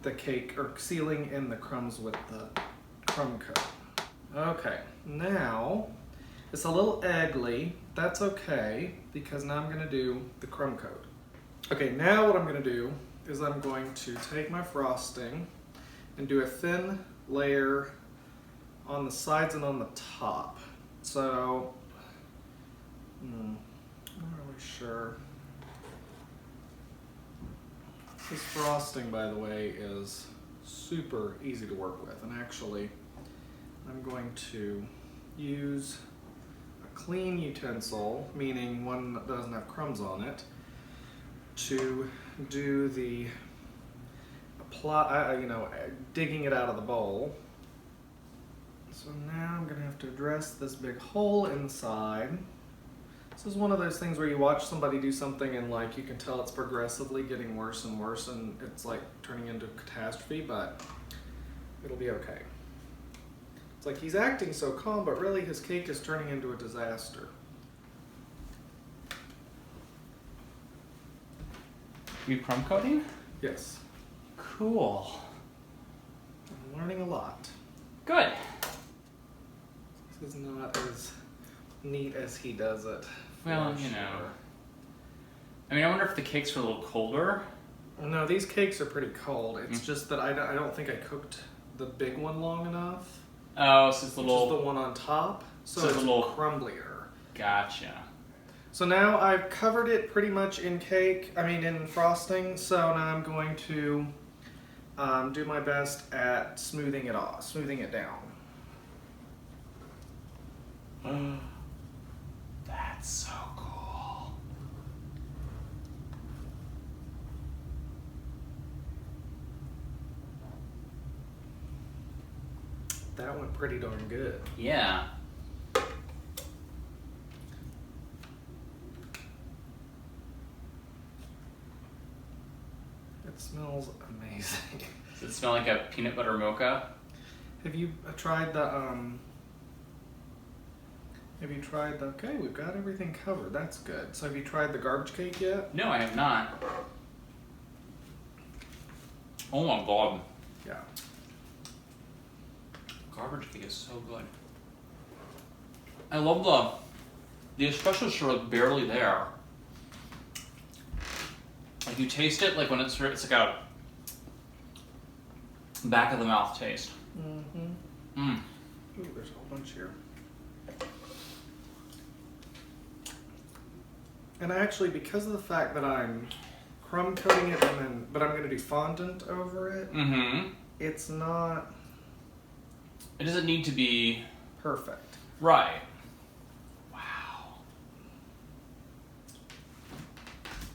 B: the cake, or sealing in the crumbs with the crumb coat. Okay, now it's a little eggly. That's okay, because now I'm going to do the crumb coat. Okay, now what I'm going to do is I'm going to take my frosting and do a thin layer on the sides and on the top. So, I'm not really sure. This frosting, by the way, is super easy to work with, and actually I'm going to use a clean utensil, meaning one that doesn't have crumbs on it, to do the digging it out of the bowl. So now I'm going to have to address this big hole inside. This is one of those things where you watch somebody do something and like you can tell it's progressively getting worse and worse, and it's like turning into a catastrophe, but it'll be okay. It's like he's acting so calm, but really his cake is turning into a disaster.
C: You crumb coating?
B: Yes.
C: Cool.
B: I'm learning a lot.
C: Good.
B: This is not as neat as he does it.
C: Well, you know. I mean, I wonder if the cakes are a little colder.
B: No, these cakes are pretty cold. It's just that I don't think I cooked the big one long enough.
C: Oh, so it's a little...
B: Which is the one on top. So it's a little crumblier.
C: Gotcha.
B: So now I've covered it pretty much in in frosting. So now I'm going to do my best at smoothing it down.
C: That's so cool.
B: That went pretty darn good.
C: Yeah.
B: It smells amazing.
C: Does it smell like a peanut butter mocha?
B: Have you tried the okay, we've got everything covered. That's good. So have you tried the garbage cake yet?
C: No, I have not. Oh my god.
B: Yeah.
C: Garbage cake is so good. I love the espresso syrup barely there. Like you taste it like when it's like a back of the mouth taste.
B: Mm-hmm. Ooh, there's a whole bunch here. And actually, because of the fact that I'm crumb coating it, and then, but I'm going to do fondant over it.
C: Mm-hmm.
B: It's not...
C: It doesn't need to be...
B: perfect.
C: Right. Wow.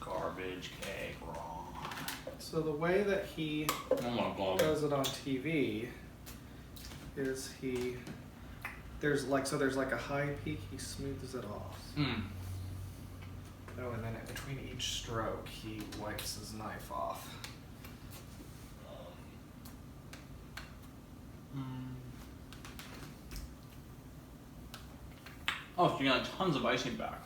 C: Garbage cake raw.
B: So the way that he does it on TV is there's like a high peak, he smooths it off.
C: Mm.
B: Oh, and then between each stroke, he wipes his knife off.
C: Oh, so you got tons of icing back.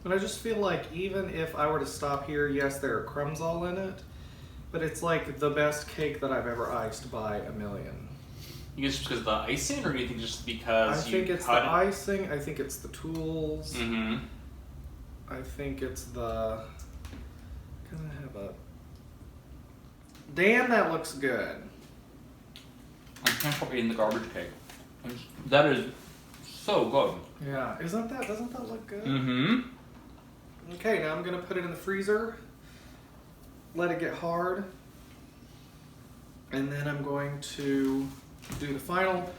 B: But I just feel like even if I were to stop here, yes, there are crumbs all in it, but it's like the best cake that I've ever iced by a million.
C: You think it's just because of the icing, or do you think just because
B: I think it's the icing, I think it's the tools,
C: Mm-hmm.
B: I think it's the... Can I have a... Damn, that looks good.
C: I can't stop eating the garbage cake. That is so good.
B: Yeah, doesn't that look good?
C: Mm-hmm.
B: Okay, now I'm gonna put it in the freezer, let it get hard, and then I'm going to do the final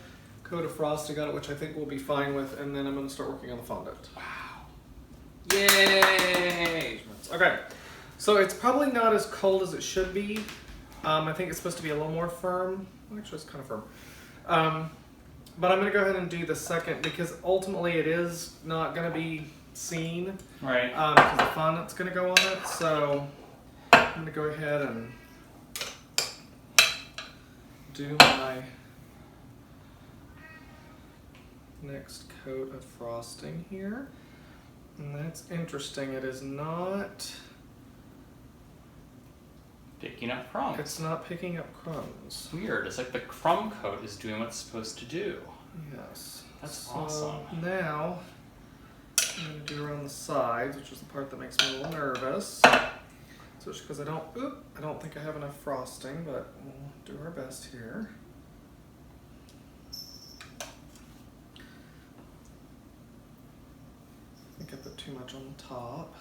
B: coat of frosting on it, which I think we'll be fine with, and then I'm gonna start working on the fondant.
C: Wow. Yay!
B: Okay, so it's probably not as cold as it should be. I think it's supposed to be a little more firm. Actually, it's kind of firm. But I'm gonna go ahead and do the second because ultimately it is not gonna be seen.
C: Right.
B: Because the fondant's gonna go on it. So I'm gonna go ahead and do my next coat of frosting here. And that's interesting. It is not...
C: Picking up crumbs.
B: It's not picking up crumbs.
C: Weird. It's like the crumb coat is doing what it's supposed to do.
B: Yes.
C: That's awesome.
B: Now, I'm going to do around the sides, which is the part that makes me a little nervous. So it's because I don't think I have enough frosting, but we'll do our best here. I think I put too much on the top.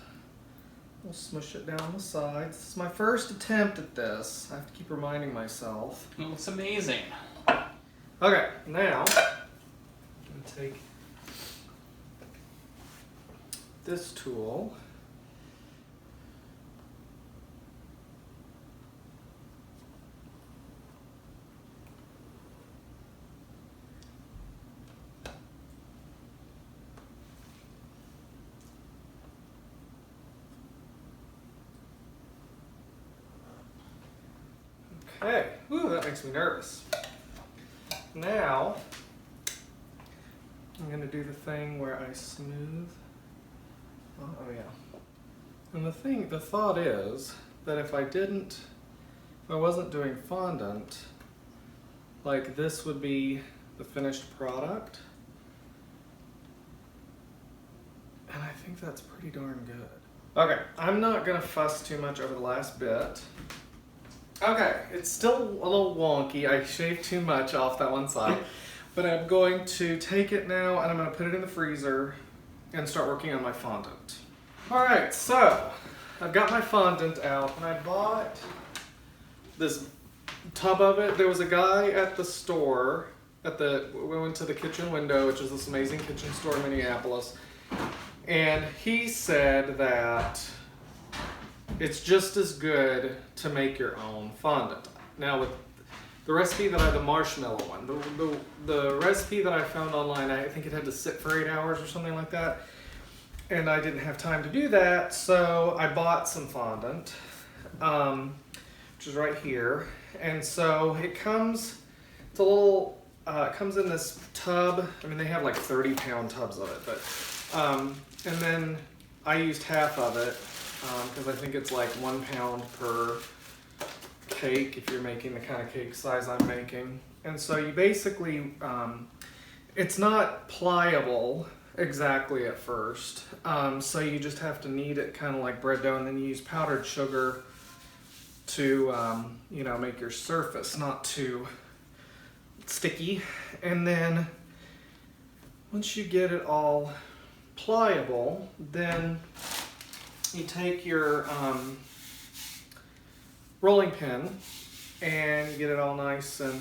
B: We'll smush it down the sides. This is my first attempt at this. I have to keep reminding myself.
C: It looks amazing.
B: Okay, now I'm going to take this tool. Okay, ooh, that makes me nervous. Now, I'm gonna do the thing where I smooth. Oh yeah. And the thought is that if I wasn't doing fondant, like this would be the finished product. And I think that's pretty darn good. Okay, I'm not gonna fuss too much over the last bit. Okay, it's still a little wonky. I shaved too much off that one side. But I'm going to take it now and I'm going to put it in the freezer and start working on my fondant. Alright, so I've got my fondant out and I bought this tub of it. There was a guy at the store, we went to the kitchen window, which is this amazing kitchen store in Minneapolis. And he said that it's just as good to make your own fondant. Now with the recipe the marshmallow one, the recipe that I found online, I think it had to sit for 8 hours or something like that. And I didn't have time to do that, so I bought some fondant, which is right here. And so it comes, it's a little, it comes in this tub. I mean, they have like 30-pound tubs of it, but, and then I used half of it, because I think it's like 1 pound per cake if you're making the kind of cake size I'm making. And so you basically, it's not pliable exactly at first, so you just have to knead it kind of like bread dough, and then you use powdered sugar to, you know, make your surface not too sticky. And then once you get it all pliable, then you take your rolling pin and get it all nice and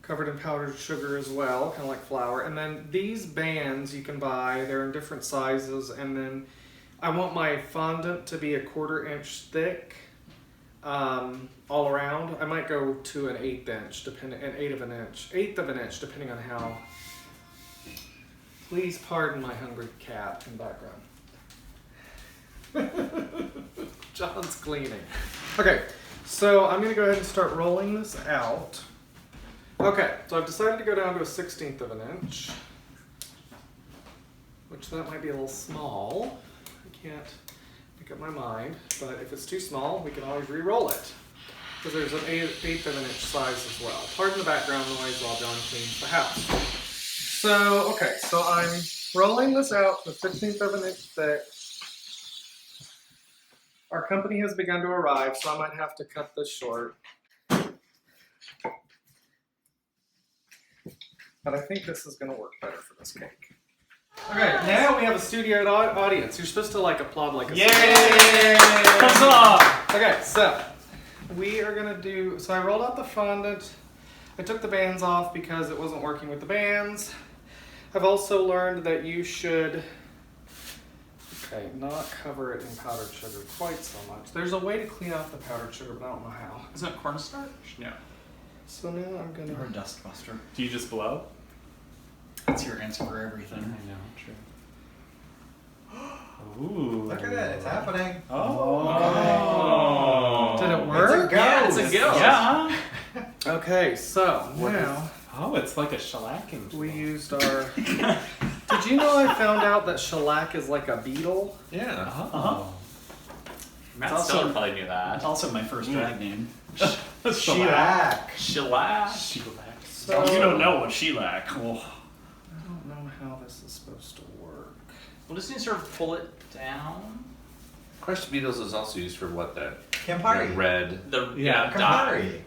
B: covered in powdered sugar as well, kind of like flour. And then these bands you can buy, they're in different sizes. And then I want my fondant to be 1/4 inch thick all around. I might go to an 1/8 inch, eighth of an inch, depending on how. Please pardon my hungry cat in the background. John's cleaning. Okay, so I'm gonna go ahead and start rolling this out. Okay, so I've decided to go down to 1/16 of an inch, which that might be a little small. I can't make up my mind, but if it's too small, we can always re-roll it, because there's an 1/8 of an inch size as well. Pardon the background noise while John cleans the house. So, okay, so I'm rolling this out to 1/16 of an inch thick. Our company has begun to arrive, so I might have to cut this short. But I think this is going to work better for this cake. Okay, now we have a studio audience. You're supposed to like applaud like a
C: Yay! Thumbs up!
B: Okay, so we are going to do, so I rolled out the fondant. I took the bands off because it wasn't working with the bands. I've also learned that you should, not cover it in powdered sugar quite so much. There's a way to clean off the powdered sugar, but I don't know how.
C: Isn't it cornstarch? No.
B: So now I'm going to...
E: Or a dust buster.
C: Do you just blow?
E: That's your answer for everything.
C: I know, true. Ooh.
F: Look at it, it's happening.
C: Oh.
B: Did it work?
F: It's a go.
A: Yeah, it's a go.
C: Yeah.
B: Okay, so now
C: Oh, it's like a shellacking.
B: we used our... Did you know I found out that shellac is like a beetle?
F: Yeah.
C: Uh-huh.
A: Matt
E: It's also-
A: Stone probably knew
E: That's
A: that.
E: also my first drag name.
F: Shellac.
A: Shellac.
C: Shellac.
B: So,
E: You don't know what shellac. Well,
B: I don't know how this is supposed to work.
A: We'll just need to sort of pull it down.
F: Crushed beetles is also used for what, that
G: Campari.
F: red,
A: The
C: Yeah,
A: dye.
G: Campari.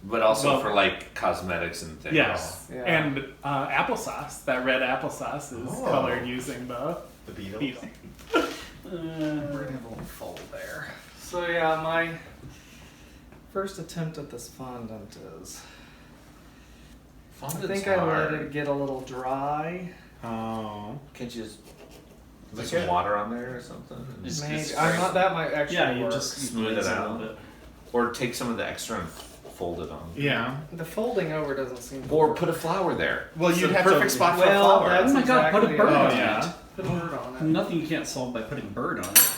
F: but also
C: Well-
F: for like cosmetics and things.
C: Yes.
B: Yeah.
C: And applesauce. That red applesauce is
G: Oh.
C: colored using the
G: The Beatles.
C: beetle.
B: We're gonna have a little fold there. So yeah, my first attempt at this fondant is... I
F: Fondant's
B: think I
F: hard.
B: let it get a little dry.
C: Oh.
F: Can't you just put some water on there or something?
A: Just-
B: Maybe.
A: just
B: I'm not, that might actually
E: yeah, you
B: work.
E: just
F: Smooth it
E: glaze a
F: out.
E: little bit.
F: Or take some of the extra and fold it on.
C: Yeah.
B: The folding over doesn't seem to
F: Or
B: work.
F: put a flower there.
C: Well,
F: It's
C: you'd
F: the
C: have to-
F: perfect spot for a
B: Well,
F: flower.
B: that's
E: Oh my God, put a
B: exactly
E: bird
B: it.
C: Oh,
E: on
C: yeah.
B: Put a bird on it.
E: Nothing you can't solve by putting bird on it.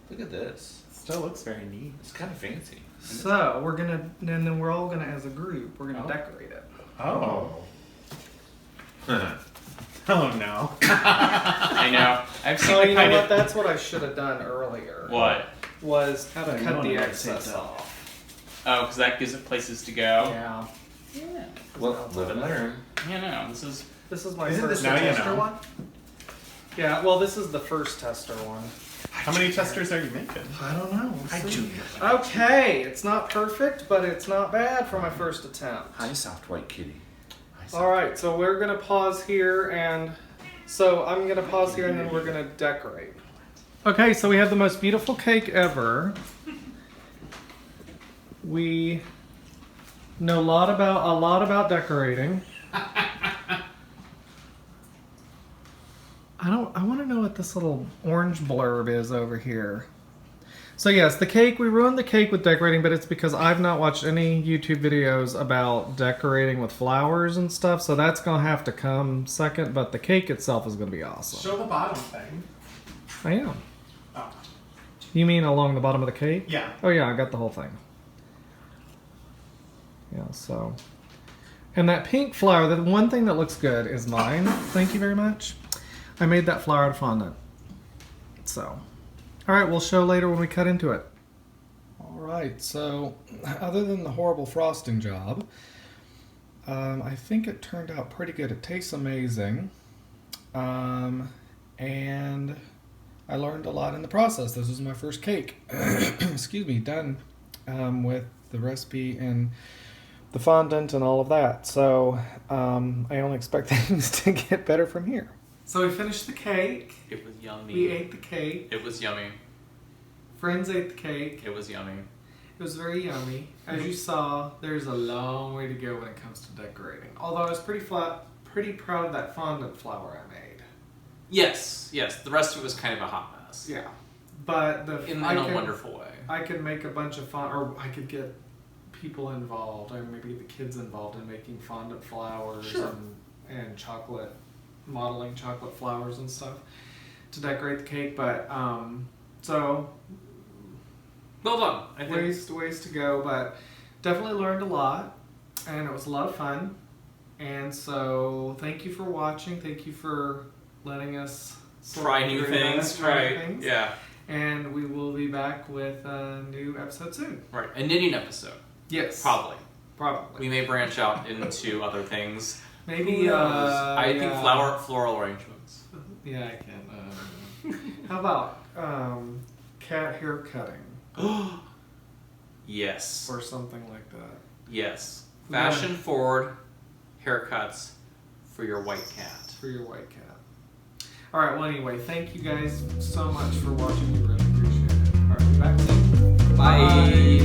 F: Look at this.
C: Still looks very neat.
F: It's kind of fancy.
B: So we're gonna, and then we're all gonna, as a group, we're gonna
C: Oh.
B: decorate it.
C: Oh. Oh no.
A: I know. I've seen
B: So
A: the
B: you know
A: kind
B: what?
A: of
B: That's what I should have done earlier.
A: what?
B: Was
E: How do I
B: cut
E: know
B: the
E: I'm
B: excess
E: gonna take
B: off.
A: Oh, because that gives it places to go.
B: Yeah.
A: Yeah.
F: Well, live and learn.
A: Yeah, no, this is.
B: This is my
G: Isn't
B: first
G: this the
C: Now you
G: tester
C: know.
G: one?
B: Yeah. Well, this is the first tester one.
C: How many testers are you making?
B: I don't know. We'll
E: Hi,
B: see.
E: Junior.
B: Okay, it's not perfect, but it's not bad for my first attempt.
F: Hi, soft white kitty.
B: All right, so we're gonna pause here, and so I'm gonna pause here, and then we're gonna decorate. Okay, so we have the most beautiful cake ever. We know a lot about decorating. I want to know what this little orange blurb is over here. So yes, the cake, we ruined the cake with decorating, but it's because I've not watched any YouTube videos about decorating with flowers and stuff, so that's going to have to come second, but the cake itself is going to be awesome.
C: Show the bottom thing.
B: I am.
C: Oh.
B: You mean along the bottom of the cake?
C: Yeah.
B: Oh yeah, I got the whole thing. Yeah, so. And that pink flower, the one thing that looks good is mine. Thank you very much. I made that flower out of fondant. So. Alright, we'll show later when we cut into it. Alright, so other than the horrible frosting job, I think it turned out pretty good. It tastes amazing. And I learned a lot in the process. This was my first cake, excuse me, done with the recipe and the fondant and all of that. So I only expect things to get better from here. So we finished the cake.
A: It was yummy.
B: We ate the cake.
A: It was yummy.
B: Friends ate the cake.
A: It was yummy.
B: It was very yummy. As you saw, there's a long way to go when it comes to decorating. Although I was pretty proud of that fondant flower I made.
A: Yes. The rest of it was kind of a hot mess.
B: Yeah, but
A: in a wonderful way.
B: I could make a bunch of or I could get people involved, or maybe the kids involved in making fondant flowers and chocolate, modeling chocolate flowers and stuff to decorate the cake. But so.
A: Well done. I think.
B: Ways to go, but definitely learned a lot, and it was a lot of fun. And so, thank you for watching. Thank you for letting us
A: try new things.
B: Things.
A: Yeah.
B: And we will be back with a new episode soon.
A: Right. A knitting episode.
B: Yes.
A: Probably.
B: We
A: may branch out into other things.
B: Maybe.
A: I think floral arrangements.
B: Yeah, I can. How about cat hair cutting?
A: Yes.
B: Or something like that.
A: Yes. Fashion forward haircuts for your white cat.
B: All right, well, anyway, thank you guys so much for watching. We really appreciate it. All right, back soon.
A: Bye.